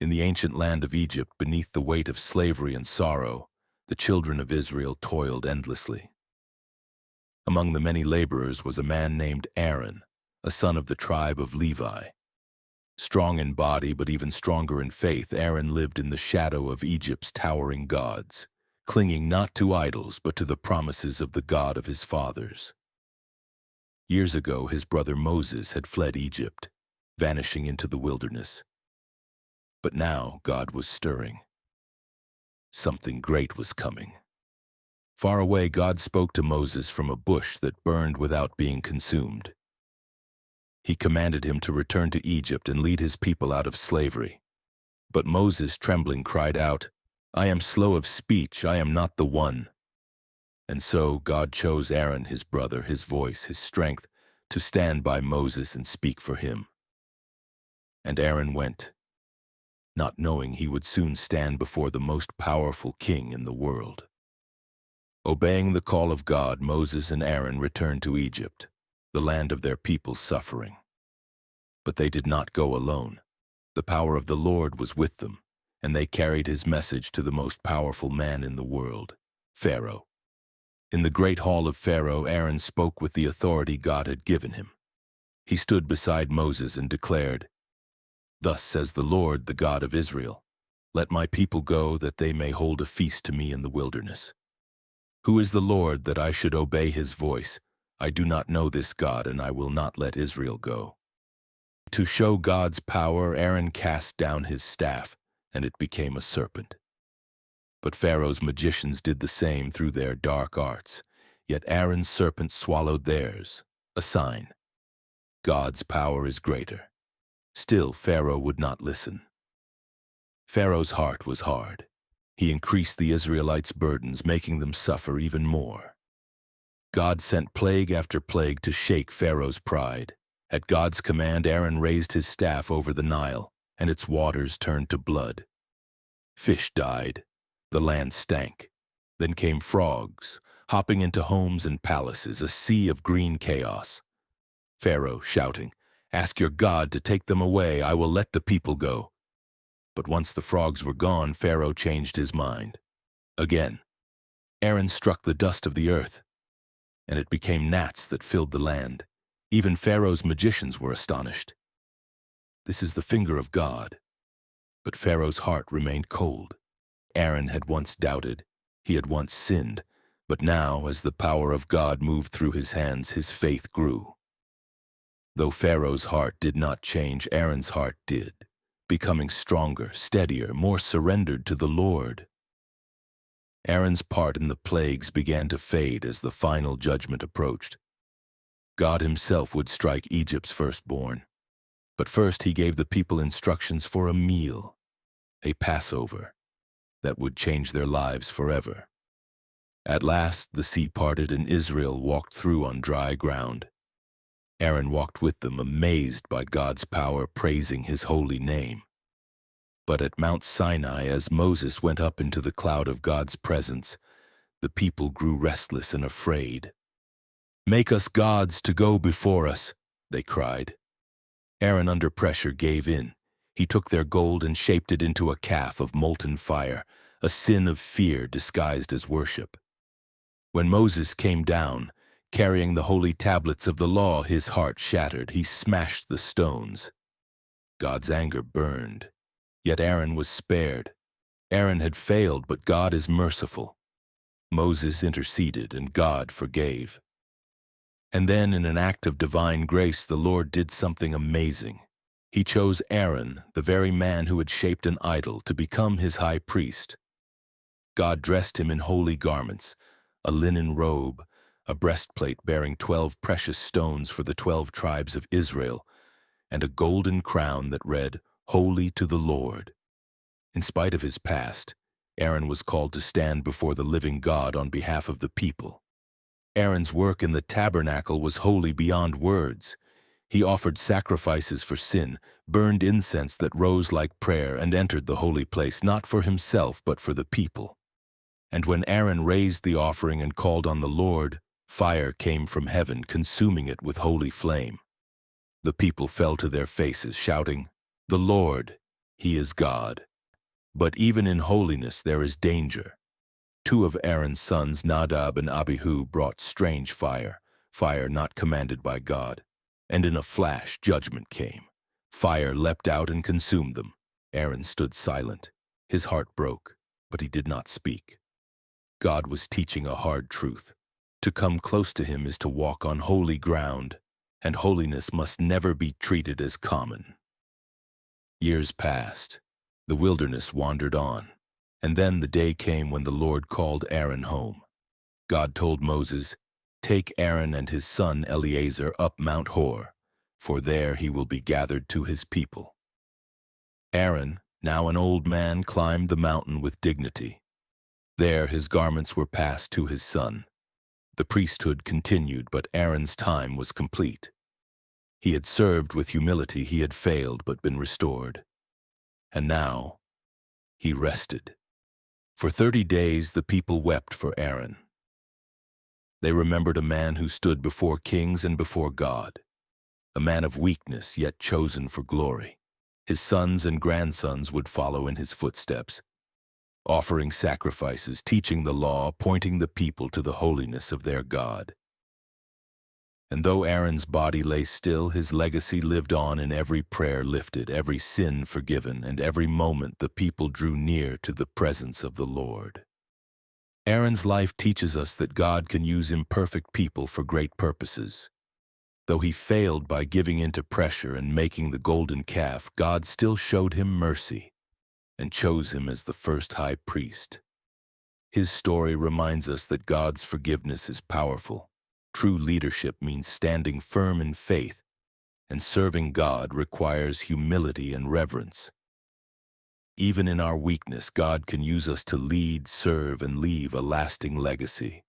In the ancient land of Egypt, beneath the weight of slavery and sorrow, the children of Israel toiled endlessly. Among the many laborers was a man named Aaron, a son of the tribe of Levi. Strong in body, but even stronger in faith, Aaron lived in the shadow of Egypt's towering gods, clinging not to idols, but to the promises of the God of his fathers. Years ago, his brother Moses had fled Egypt, vanishing into the wilderness. But now God was stirring. Something great was coming. Far away, God spoke to Moses from a bush that burned without being consumed. He commanded him to return to Egypt and lead his people out of slavery. But Moses, trembling, cried out, "I am slow of speech, I am not the one." And so God chose Aaron, his brother, his voice, his strength, to stand by Moses and speak for him. And Aaron went, not knowing he would soon stand before the most powerful king in the world. Obeying the call of God, Moses and Aaron returned to Egypt, the land of their people's suffering. But they did not go alone. The power of the Lord was with them, and they carried his message to the most powerful man in the world, Pharaoh. In the great hall of Pharaoh, Aaron spoke with the authority God had given him. He stood beside Moses and declared, "Thus says the Lord, the God of Israel, let my people go, that they may hold a feast to me in the wilderness. Who is the Lord, that I should obey his voice? I do not know this God, and I will not let Israel go." To show God's power, Aaron cast down his staff, and it became a serpent. But Pharaoh's magicians did the same through their dark arts, yet Aaron's serpent swallowed theirs, a sign. God's power is greater. Still, Pharaoh would not listen. Pharaoh's heart was hard. He increased the Israelites' burdens, making them suffer even more. God sent plague after plague to shake Pharaoh's pride. At God's command, Aaron raised his staff over the Nile, and its waters turned to blood. Fish died. The land stank. Then came frogs, hopping into homes and palaces, a sea of green chaos. Pharaoh shouting, "Ask your God to take them away, I will let the people go." But once the frogs were gone, Pharaoh changed his mind. Again, Aaron struck the dust of the earth, and it became gnats that filled the land. Even Pharaoh's magicians were astonished. This is the finger of God. But Pharaoh's heart remained cold. Aaron had once doubted, he had once sinned, but now, as the power of God moved through his hands, his faith grew. Though Pharaoh's heart did not change, Aaron's heart did, becoming stronger, steadier, more surrendered to the Lord. Aaron's part in the plagues began to fade as the final judgment approached. God himself would strike Egypt's firstborn. But first he gave the people instructions for a meal, a Passover, that would change their lives forever. At last the sea parted and Israel walked through on dry ground. Aaron walked with them, amazed by God's power, praising his holy name. But at Mount Sinai, as Moses went up into the cloud of God's presence, the people grew restless and afraid. "Make us gods to go before us," they cried. Aaron, under pressure, gave in. He took their gold and shaped it into a calf of molten fire, a sin of fear disguised as worship. When Moses came down, carrying the holy tablets of the law, his heart shattered. He smashed the stones. God's anger burned. Yet Aaron was spared. Aaron had failed, but God is merciful. Moses interceded, and God forgave. And then, in an act of divine grace, the Lord did something amazing. He chose Aaron, the very man who had shaped an idol, to become his high priest. God dressed him in holy garments, a linen robe, a breastplate bearing 12 precious stones for the 12 tribes of Israel, and a golden crown that read, "Holy to the Lord." In spite of his past, Aaron was called to stand before the living God on behalf of the people. Aaron's work in the tabernacle was holy beyond words. He offered sacrifices for sin, burned incense that rose like prayer, and entered the holy place, not for himself but for the people. And when Aaron raised the offering and called on the Lord, fire came from heaven, consuming it with holy flame. The people fell to their faces, shouting, "The Lord, He is God. But even in holiness there is danger. Two of Aaron's sons, Nadab and Abihu, brought strange fire, fire not commanded by God. And in a flash judgment came. Fire leapt out and consumed them. Aaron stood silent. His heart broke, but he did not speak. God was teaching a hard truth. To come close to him is to walk on holy ground, and holiness must never be treated as common. Years passed. The wilderness wandered on. And then the day came when the Lord called Aaron home. God told Moses, "Take Aaron and his son Eleazar up Mount Hor, for there he will be gathered to his people." Aaron, now an old man, climbed the mountain with dignity. There his garments were passed to his son. The priesthood continued, but Aaron's time was complete. He had served with humility, he had failed but been restored. And now he rested. For 30 days the people wept for Aaron. They remembered a man who stood before kings and before God, a man of weakness yet chosen for glory. His sons and grandsons would follow in his footsteps, offering sacrifices, teaching the law, pointing the people to the holiness of their God. And though Aaron's body lay still, his legacy lived on in every prayer lifted, every sin forgiven, and every moment the people drew near to the presence of the Lord. Aaron's life teaches us that God can use imperfect people for great purposes. Though he failed by giving in to pressure and making the golden calf, God still showed him mercy and chose him as the first high priest. His story reminds us that God's forgiveness is powerful. True leadership means standing firm in faith, and serving God requires humility and reverence. Even in our weakness, God can use us to lead, serve, and leave a lasting legacy.